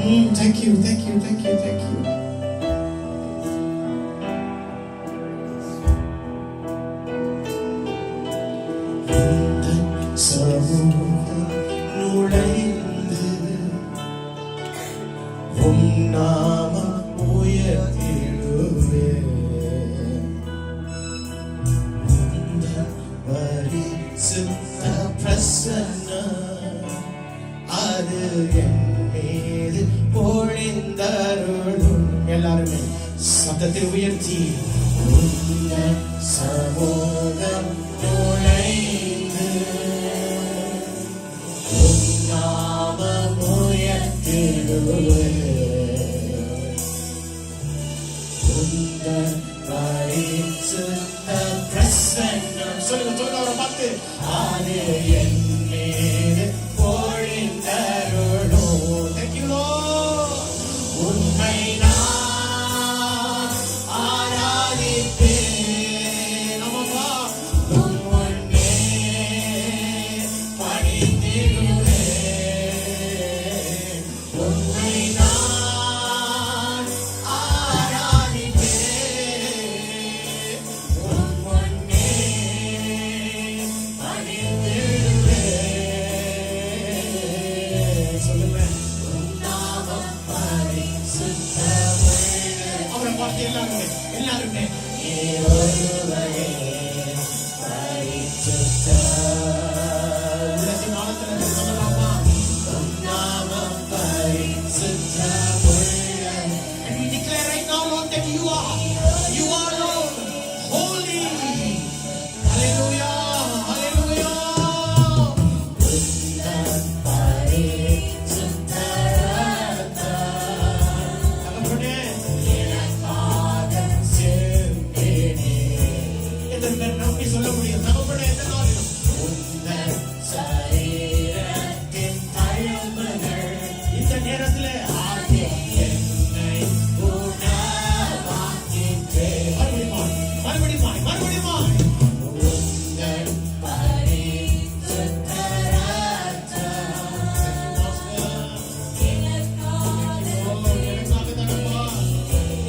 Thank you, thank you, thank you, thank you. சமூகம் நுழைந்து நாமம் உயர்த்திடுவே பரிசுத்த பிரசன்னம் அது என் மீது பொழிந்தருளும். எல்லாருமே சத்தத்தை உயர்த்தி சமூகம் நுழைந்து நாமம் உயர்த்திடுவே பரிசுத்த பிரசன்னம். சொல்லுங்க சொல்லுங்க அவரை பார்த்து. அது என் மீது பொழிந்தருளும். Thank you Lord. உம்மை நான் ஆராதிப்பேன். நமவா உம் முன்னே பணிந்திடுவேன். உம்மை நான் ஆராதிப்பேன். உம் முன்னே பணிந்திடுவேன். சொல்லுங்க. அவரை பார்த்து எல்லாருமே எல்லாருமே சொல்லலாமா? And we declare right now, Lord, that you are Lord, holy. Hallelujah, hallelujah. நம்பி சொல்ல முடியும். தகப்பனே எந்த நாளிலும் உந்தன் சரீரத்தின் தழும்புகள் இந்த நேரத்தில் ஆகி என்னை குணமாக்கிற்றே. மறுபடியும் உந்தன் பரிசுத்த ரத்தம்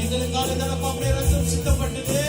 எங்களுக்காக தானப்பா அப்படியே ரத்தம் சித்தப்பட்டது.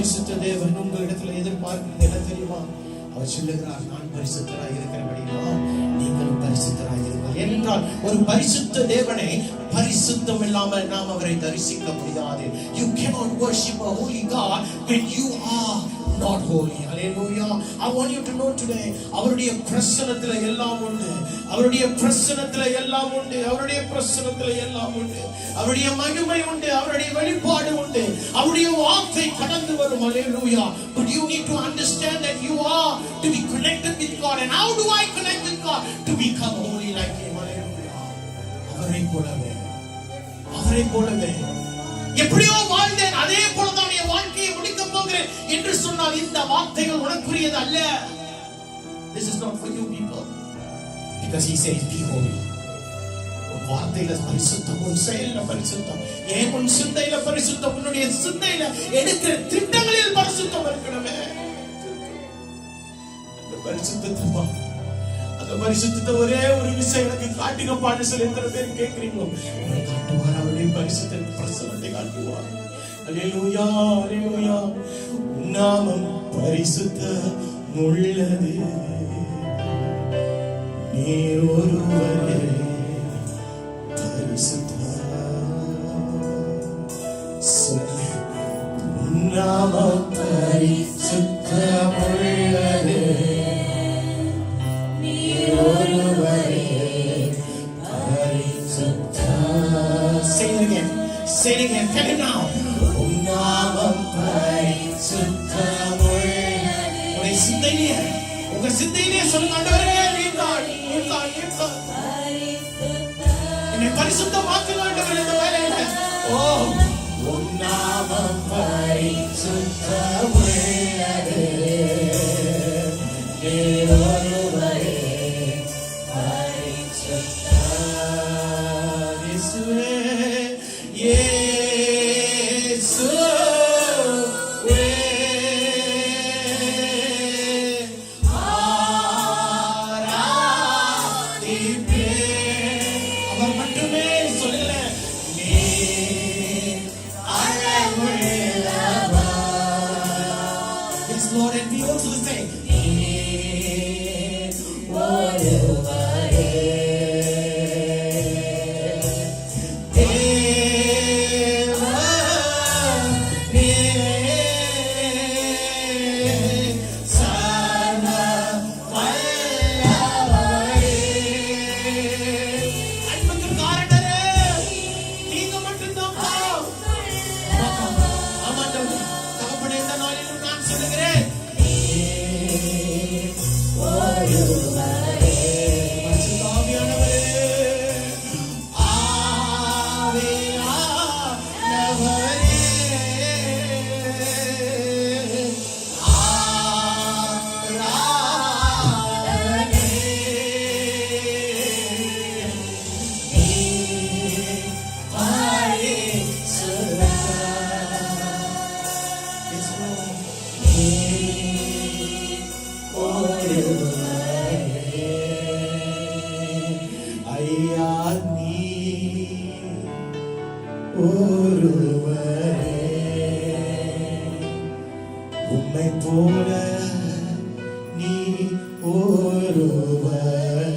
பரிசுத்த தேவன் உங்களிடத்துல எதிர்பார்க்கிறது என்ன தெரியுமா? அவர் சொல்லுகிறார், நான் பரிசுத்தராய் இருக்கிறபடியால் நீங்களும் பரிசுத்தராய் இருங்கள். ஏனென்றால் ஒரு பரிசுத்த தேவனை பரிசுத்தம் இல்லாமல் நாம் அவரை தரிசிக்க முடியாது. You cannot worship a holy God when you are not holy. Hallelujah. I want you to know today, அவருடைய பிரசன்னத்திலே எல்லாம் உண்டு. அவருடைய பிரசன்னத்திலே எல்லாம் உண்டு. அவருடைய பிரசன்னத்திலே எல்லாம் உண்டு. அவருடைய மகிமை உண்டு. அவருடைய வெளிப்பாடு உண்டு. அவருடைய வார்த்தை கடந்து வரும். Hallelujah. But you need to understand that you are to be connected with God. And how do I connect with God? To become holy like Him. Hallelujah. அவரை போலவே, அவரை போலவே எப்படியோ வாழ்ந்தேன், அதே போலதான் என் வாழ்க்கையை முடிக்க போகிறேன் என்று சொன்னால் இந்த வார்த்தைகள் உனக்குரியது அல்ல. This is not for you people, because He says be holy. உன் வார்த்தையில பரிசுத்தம், உன் செயல்ல பரிசுத்தம், ஏன் உன் சிந்தையில பரிசுத்தம், உன்னுடைய சிந்தையில எடுக்கிற திட்டங்களில் பரிசுத்தம் இருக்கணுமே. அந்த பரிசுத்தமா, அந்த பரிசுத்தத்தை ஒரே ஒரு விஷயம் எனக்கு காட்டுங்கப்பான்னு சொல்லி எத்தனை பேர் கேட்கிறீங்களோ, காட்டுவார். அவருடைய பரிசுத்த பிரசன்னத்தை காட்டுவார். அல்லேலூயா, அல்லேலூயா. நாமம் பரிசுத்தம் உள்ளது, நீர் ஒருவரே பரிசுத்தம். நாமம் பரிசுத்தம் உள்ளது, நீர் ஒருவரே பரிசுத்தம். Say it again. Say it again. Tell him now. நாமம் பரிசுத்தம் உள்ளது. உங்க சிந்தையிலே, உங்க சிந்தையிலே சொல்லுங்க, ஆண்டவரே நீர்தான், நீர்தான், நீர்தான் என்னை பரிசுத்தமாக்குங்க ஆண்டவரே இந்த வேளையில. ஓ, உன் நாமம் பரிசுத்தம் உள்ளது, நீர் ஒருவரே பரிசுத்தம். இயேசுவே, இயேசுவே, ஆராதிப்பேன். அவர் மட்டுமே சொல்லல, நீர் அழகுள்ளவர். Yes Lord, and we also say நீர் ஒருவரே ஐயா நீ ஒருவரே, உம்மை போல நீ ஒருவரே.